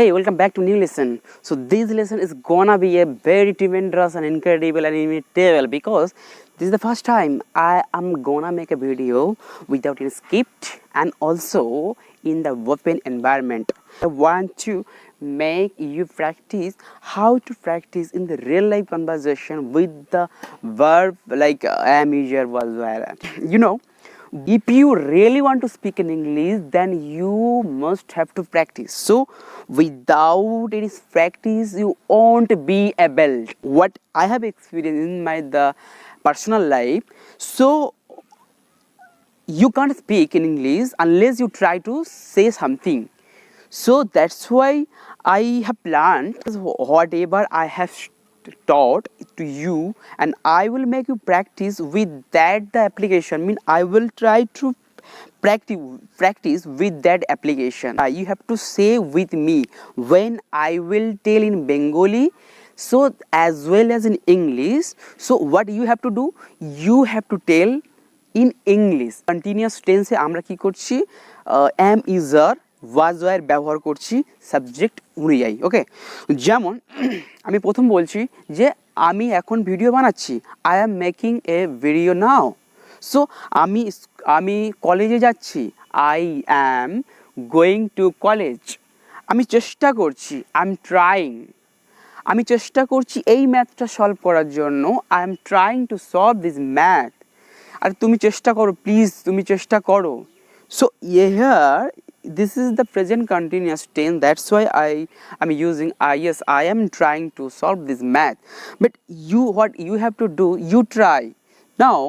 Hey, welcome back to new lesson. So this lesson is gonna be a very tremendous and incredible and imitable because this is the first time I am gonna make a video without any script and also in the open environment. I want to make you practice how to practice in the real life conversation with the verb like am, is, was, were. You know, if you really want to speak in English, then you must have to practice. So without any practice, you won't be able. What I have experienced in my the personal life, so you can't speak in English unless you try to say something. So that's why I have planned whatever I have taught to you, and I will make you practice with that the application. I will try to practice with that application. You have to say with me when I will tell in Bengali, so as well as in English. So what you have to do, you have to tell in English. Continuous tense আমরা কি করছি am is are was were ব্যবহার করছি subject অনুযায়ী। ওকে, যেমন আমি প্রথম বলছি যে আমি এখন ভিডিও বানাচ্ছি, I am making A video now. So আমি কলেজে যাচ্ছি, I am going to college. আমি চেষ্টা করছি, আই এম ট্রাইং। আমি চেষ্টা করছি এই ম্যাথটা সলভ করার জন্য, I am trying to solve this math. আর তুমি চেষ্টা করো, প্লিজ তুমি চেষ্টা করো। So here this is the present continuous tense. That's why I am using yes, I am trying to solve this math. But what you have to do, you try. Now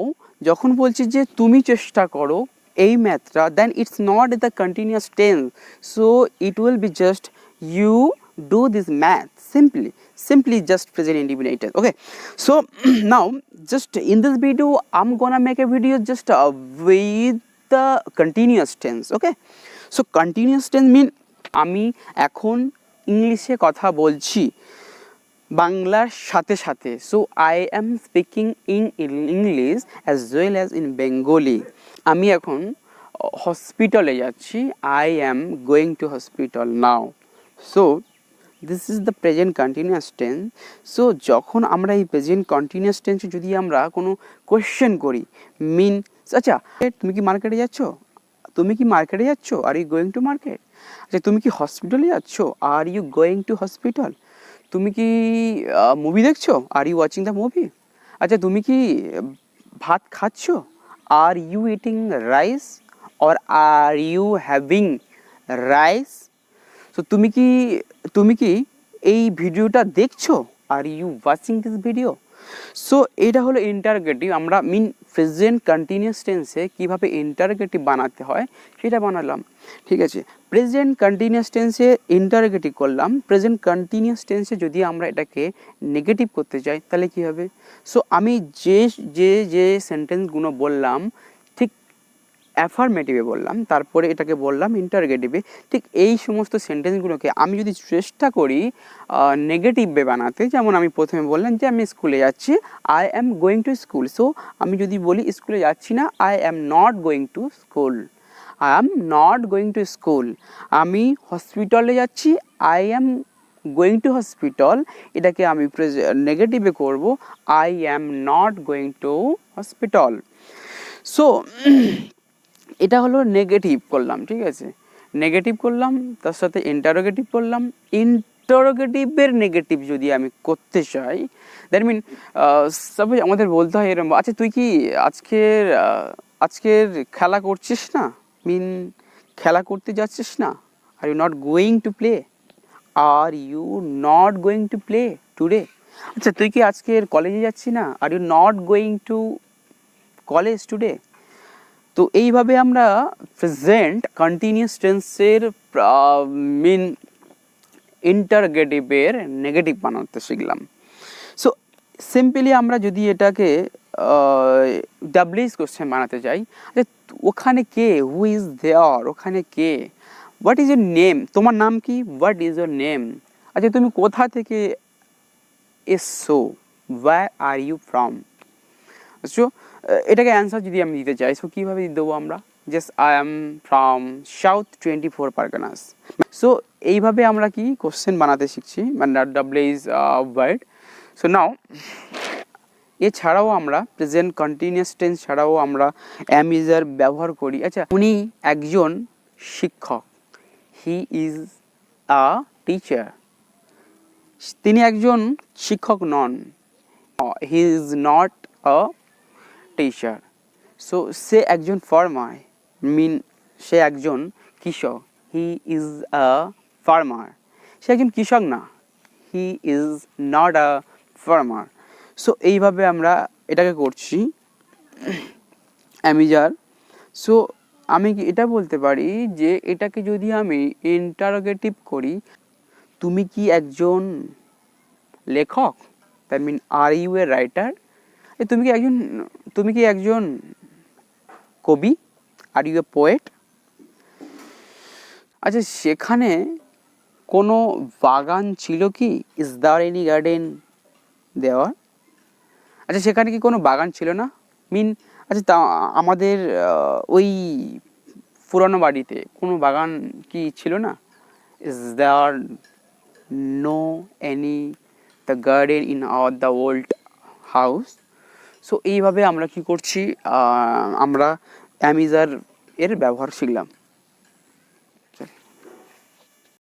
যখন বলছি যে তুমি চেষ্টা করো এই ম্যাথটা, then it's not the continuous tense, so it will be just you do this math simply just present indefinite. Okay, so now just in this video I'm gonna make a video just with the continuous tense. Okay, so continuous tense mean আমি এখন ইংলিশে কথা বলছি বাংলার সাথে সাথে। So I am speaking in English as well as in Bengali. আমি এখন হসপিটালে যাচ্ছি, I am going to hospital now. So this is the present continuous tense. So যখন আমরা এই প্রেজেন্ট কন্টিনিউয়াস টেন্সে যদি আমরা কোনো কোয়েশ্চেন করি, আচ্ছা তুমি কি মার্কেটে যাচ্ছ, তুমি কি মার্কেটে যাচ্ছ, are you going to market. আচ্ছা তুমি কি হসপিটালে যাচ্ছ, are you going to hospital. তুমি কি মুভি দেখছো, are you watching the movie. আচ্ছা তুমি কি ভাত খাচ্ছ, are you eating rice, or are you having rice. So তুমি কি এই ভিডিওটা দেখছো, are you watching this video. So এটা হলো ইন্টারগেটিভ। আমরা প্রেজেন্ট কন্টিনিউয়াস টেন্সে কীভাবে ইন্টারগেটিভ বানাতে হয় সেটা বানালাম, ঠিক আছে। প্রেজেন্ট কন্টিনিউয়াস টেন্সে ইন্টারগেটিভ করলাম। প্রেজেন্ট কন্টিনিউয়াস টেন্সে যদি আমরা এটাকে নেগেটিভ করতে চাই তাহলে কী হবে। সো আমি যে সেন্টেন্সগুলো বললাম ঠিক অ্যাফার্মেটিভে বললাম, তারপরে এটাকে বললাম ইন্টারগেটিভে। ঠিক এই সমস্ত সেন্টেন্সগুলোকে আমি যদি চেষ্টা করি নেগেটিভে বানাতে, যেমন আমি প্রথমে বললাম যে আমি স্কুলে যাচ্ছি, I am going to school. So আমি যদি বলি স্কুলে যাচ্ছি না, I am not going to school, I am not going to school. আমি হসপিটালে যাচ্ছি, I am going to hospital. এটাকে আমি নেগেটিভে করব, I am not going to hospital. So এটা হলো নেগেটিভ করলাম, ঠিক আছে। নেগেটিভ করলাম, তার সাথে ইন্টারোগেটিভ করলাম। ইন্টারোগেটিভের নেগেটিভ যদি আমি করতে চাই, দ্যাট মিন সাপোজ আমাদের বলতে হয় এরকম, আচ্ছা তুই কি আজকের খেলা করছিস না, খেলা করতে যাচ্ছিস না, are you not going to play, are you not going to play today. আচ্ছা তুই কি আজকের কলেজে যাচ্ছি না, are you not going to college today. তো এইভাবে আমরা প্রেজেন্ট কন্টিনিউয়াস টেন্সের ইন্টারগেটিভের নেগেটিভ বানাতে শিখলাম। সো সিম্পলি আমরা যদি এটাকে ডাব্লিউএইচ কোশ্চেন বানাতে চাই, যে ওখানে কে, হু ইজ দেয়ার, ওখানে কে, হোয়াট ইজ ইউর নেম, তোমার নাম কি, হোয়াট ইজ ইউর নেম। আচ্ছা তুমি কোথা থেকে এসছো, where are you from. So এটাকে অ্যান্সার যদি আমি দিতে চাই, সো কীভাবে দেবো আমরা, just I am from south 24 Parganas. So এইভাবে আমরা কি কোশ্চেন বানাতে শিখছি, মানে W is word. So now এছাড়াও আমরা প্রেজেন্ট কন্টিনিউয়াস টেন্স ছাড়াও আমরা অ্যাম ইজার ব্যবহার করি। আচ্ছা, উনি একজন শিক্ষক, হি ইজ আ টিচার। তিনি একজন শিক্ষক নন, he is not a teacher. So সে একজন ফার্মার, মিন সে একজন কৃষক, হি ইজ আ ফার্মার। সে একজন কৃষক না, হি is not a farmer. So এইভাবে আমরা এটাকে করছি অ্যামিজার। সো আমি কি এটা বলতে পারি যে এটাকে যদি আমি ইন্টারোগেটিভ করি, তুমি কি একজন লেখক, that mean are you a writer? তুমি কি একজন কবি, আর ইউ এ পোয়েট? আচ্ছা, সেখানে কোনো বাগান ছিল কি? ইজ দেয়ার এনি গার্ডেন দেওয়ার? আচ্ছা, সেখানে কি কোনো বাগান ছিল না? মিন আচ্ছা, তা আমাদের ওই পুরানো বাড়িতে কোনো বাগান কি ছিল না? Is there no any the garden in our the old house? সো এইভাবে আমরা কি করছি, আমরা অ্যামিজার এর ব্যবহার শিখলাম।